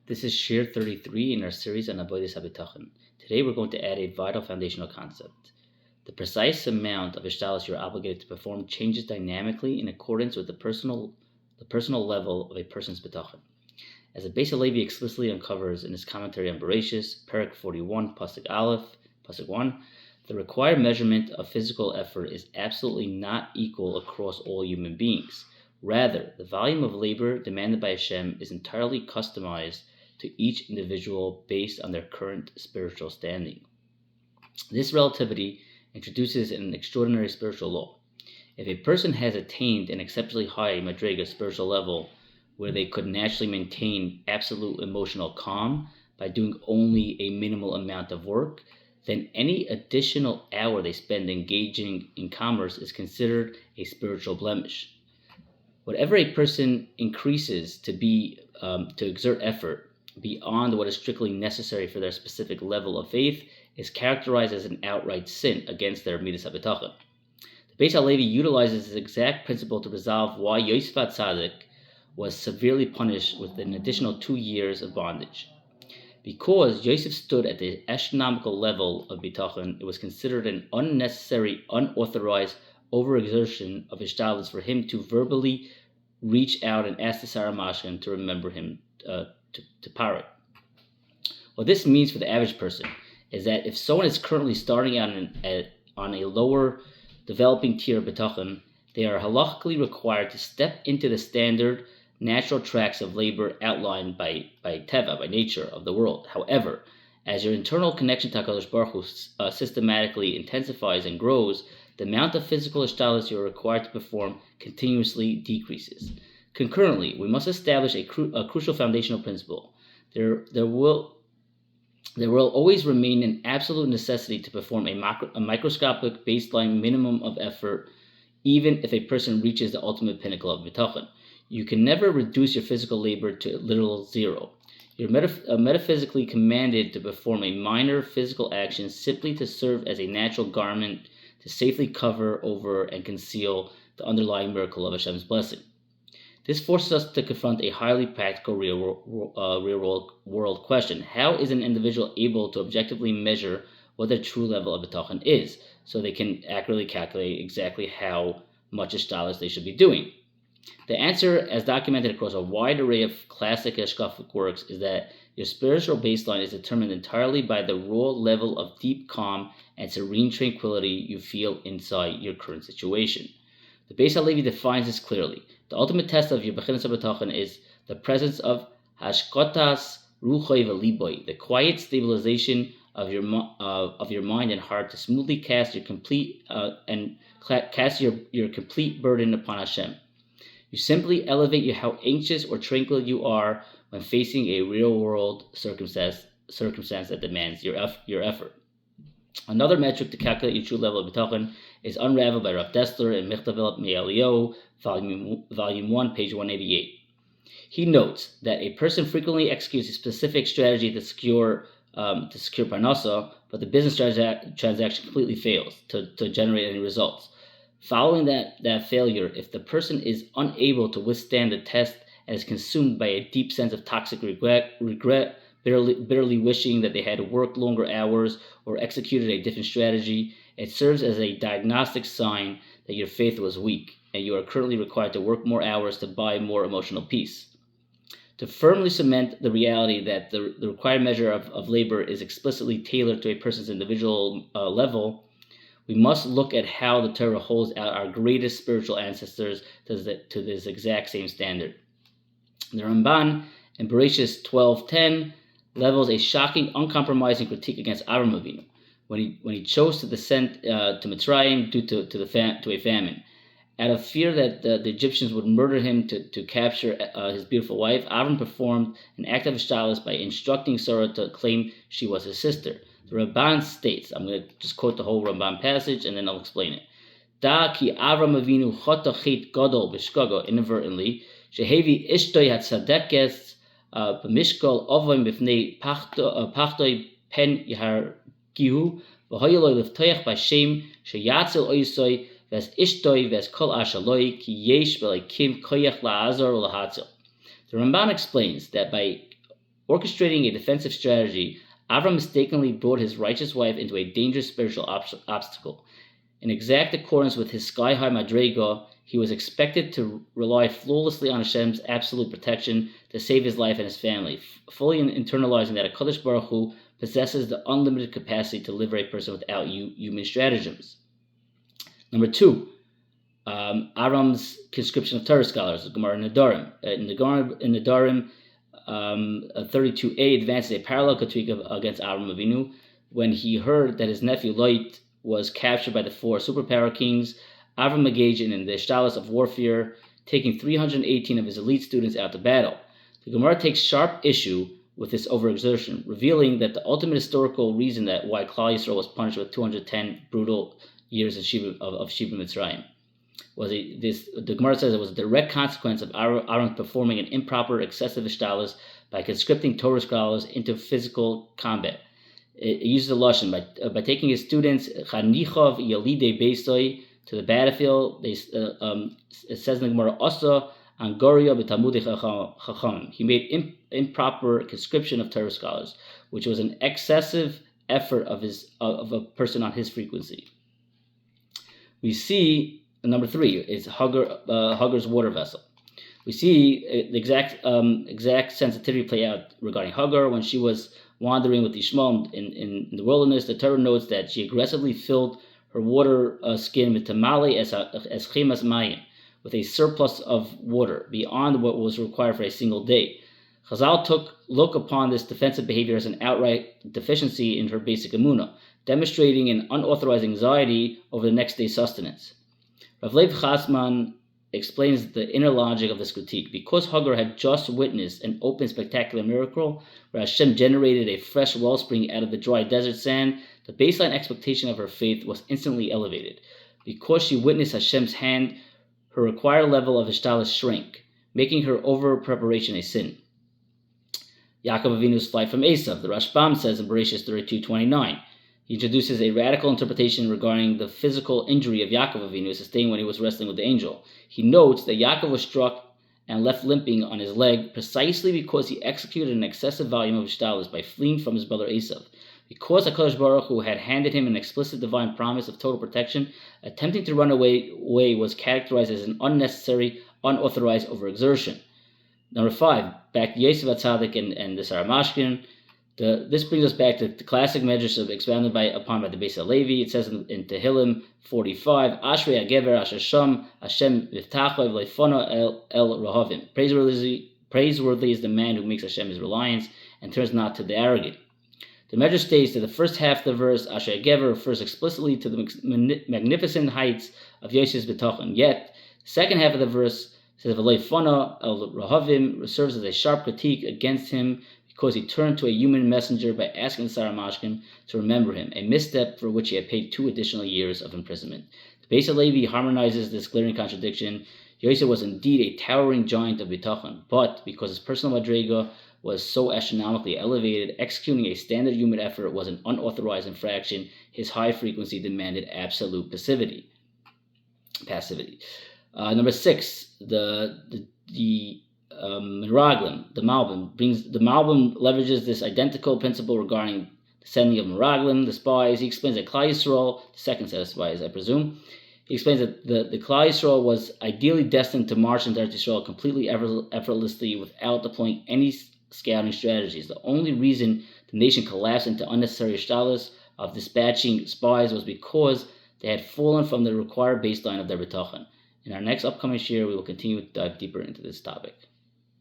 This is Shir 33 in our series on Avodas Habitachon. Today we're going to add a vital foundational concept. The precise amount of ishtalos you're obligated to perform changes dynamically in accordance with the personal level of a person's bitachon. As the Beis HaLevi explicitly uncovers in his commentary on Bereshis, Perek 41, Pasuk Aleph, Pasuk 1, the required measurement of physical effort is absolutely not equal across all human beings. Rather, the volume of labor demanded by Hashem is entirely customized to each individual based on their current spiritual standing. This relativity introduces an extraordinary spiritual law. If a person has attained an exceptionally high madrega spiritual level where they could naturally maintain absolute emotional calm by doing only a minimal amount of work, then any additional hour they spend engaging in commerce is considered a spiritual blemish. Whatever a person increases to exert effort beyond what is strictly necessary for their specific level of faith is characterized as an outright sin against their midas habitachon. The Beis HaLevi utilizes this exact principle to resolve why Yosef HaTzadik was severely punished with an additional 2 years of bondage. Because Yosef stood at the astronomical level of bitachon, it was considered an unnecessary, unauthorized overexertion of ishtalos for him to verbally reach out and ask the Sarah Mashkin to remember him to parrot. What this means for the average person is that if someone is currently starting out on a lower developing tier of bitachon, they are halachically required to step into the standard natural tracks of labor outlined by teva, by nature of the world. However, as your internal connection to HaKadosh Baruch Hu systematically intensifies and grows, the amount of physical ishtalos you are required to perform continuously decreases. Concurrently, we must establish a crucial foundational principle. There will always remain an absolute necessity to perform a microscopic baseline minimum of effort, even if a person reaches the ultimate pinnacle of bitachon. You can never reduce your physical labor to literal zero. You're metaphysically commanded to perform a minor physical action simply to serve as a natural garment to safely cover over and conceal the underlying miracle of Hashem's blessing. This forces us to confront a highly practical real world question. How is an individual able to objectively measure what their true level of bitachon is, so they can accurately calculate exactly how much ishtalos they should be doing? The answer, as documented across a wide array of classic hashkafic works, is that your spiritual baseline is determined entirely by the raw level of deep calm and serene tranquility you feel inside your current situation. The Beis HaLevi defines this clearly. The ultimate test of your bechinas habitachon is the presence of hashkotas ruchoi v'liboy, the quiet stabilization of your mind and heart to smoothly cast your complete burden upon Hashem. You simply elevate how anxious or tranquil you are when facing a real-world circumstance that demands your effort. Another metric to calculate your true level of bitachon is unraveled by Rav Dessler in Michtav Me'Eliyahu, Volume 1, page 188. He notes that a person frequently executes a specific strategy to secure parnasa, but the business transaction completely fails to generate any results. Following that failure, if the person is unable to withstand the test and is consumed by a deep sense of toxic regret, bitterly wishing that they had worked longer hours or executed a different strategy, it serves as a diagnostic sign that your faith was weak and you are currently required to work more hours to buy more emotional peace. To firmly cement the reality that the required measure of labor is explicitly tailored to a person's individual level, we must look at how the Torah holds out our greatest spiritual ancestors to this exact same standard. The Ramban in Bereshis 12:10 levels a shocking, uncompromising critique against Avram Avinu when he chose to descend to Mitzrayim due to a famine. Out of fear that the Egyptians would murder him to capture his beautiful wife, Avram performed an act of ishtalos by instructing Sarah to claim she was his sister. The Ramban states, I'm going to just quote the whole Ramban passage and then I'll explain it. Da ki Avram Avinu chata chet gadol b'shkago, inadvertently, shehevi ishtoi hatzadekes b'mishkol ovim b'fnei pachtoi pen yahargihu v'hoyeloi liftoyach b'shem sheyatzel oisoi v'es ishtoi v'es kol ashaloi ki yesh v'leikim koyach la'azor u'lahatzel. The Ramban explains that by Orchestrating a defensive strategy, Avram mistakenly brought his righteous wife into a dangerous spiritual obstacle. In exact accordance with his sky-high madrega, he was expected to rely flawlessly on Hashem's absolute protection to save his life and his family, fully internalizing that HaKadosh Baruch Hu possesses the unlimited capacity to deliver a person without human stratagems. Number two, Aram's conscription of Torah scholars, the Gemara in Nedarim. In the Gemara in Nedarim, 32a advances a parallel critique against Aram Avinu when he heard that his nephew Lot was captured by the four superpower kings. Avram engaged in the ishtalos of warfare, taking 318 of his elite students out to battle. The Gemara takes sharp issue with this overexertion, revealing that the ultimate historical reason that why Klal Yisrael was punished with 210 brutal years of Shiva Mitzrayim the Gemara says it was a direct consequence of Aaron performing an improper, excessive ishtalos by conscripting Torah scholars into physical combat. It uses a lashon by taking his students Chanichov Yalidei Beisoi to the battlefield. It says in the Gemara Osa Angoria b'Talmudei Chacham. He made improper conscription of Torah scholars, which was an excessive effort of a person on his frequency. We see number three is Hagar's water vessel. We see the exact sensitivity play out regarding Hagar when she was wandering with Ishmael in the wilderness. The Torah notes that she aggressively filled her water skin with tamale as chemas mayim, with a surplus of water beyond what was required for a single day. Chazal look upon this defensive behavior as an outright deficiency in her basic emunah, demonstrating an unauthorized anxiety over the next day's sustenance. Rav Leib Chasman explains the inner logic of this critique. Because Hagar had just witnessed an open, spectacular miracle where Hashem generated a fresh wellspring out of the dry desert sand, the baseline expectation of her faith was instantly elevated. Because she witnessed Hashem's hand, her required level of ishtalos shrank, making her over-preparation a sin. Yaakov Avinu's flight from Esav, the Rashbam says in Bereshis 32:29. He introduces a radical interpretation regarding the physical injury of Yaakov Avinu sustained when he was wrestling with the angel. He notes that Yaakov was struck and left limping on his leg precisely because he executed an excessive volume of ishtalos by fleeing from his brother Esav. Because HaKadosh Baruch Hu had handed him an explicit divine promise of total protection, attempting to run away was characterized as an unnecessary, unauthorized overexertion. Number 5, back to Yosef HaTzadik and the Saramashkin. This brings us back to the classic medrash expounded upon by the Beis HaLevi. It says in Tehillim 45, Ashrei HaGever Asher Sham Hashem V'Tachov Leifano El Rahavim. Praiseworthy is the man who makes Hashem his reliance and turns not to the arrogant. The medrash states that the first half of the verse, Ashrei HaGever, refers explicitly to the magnificent heights of Yosef's Bitachon. Yet, the second half of the verse says V'Leifano El Rahavim serves as a sharp critique against him because he turned to a human messenger by asking Sarah Mashkin to remember him, a misstep for which he had paid 2 additional years of imprisonment. The Beis HaLevi harmonizes this glaring contradiction. Yosef was indeed a towering giant of bitachon, but because his personal madrega was so astronomically elevated, executing a standard human effort was an unauthorized infraction. His high frequency demanded absolute passivity. Number 6, the Meraglim, the Malbim leverages this identical principle regarding the sending of Meraglim, the spies. He explains that Klal Yisrael, the second set of spies, I presume, he explains that the Klal Yisrael was ideally destined to march into Eretz Yisrael completely effortlessly without deploying any scouting strategies. The only reason the nation collapsed into unnecessary ishtalos of dispatching spies was because they had fallen from the required baseline of their bitachon. In our next upcoming share, we will continue to dive deeper into this topic.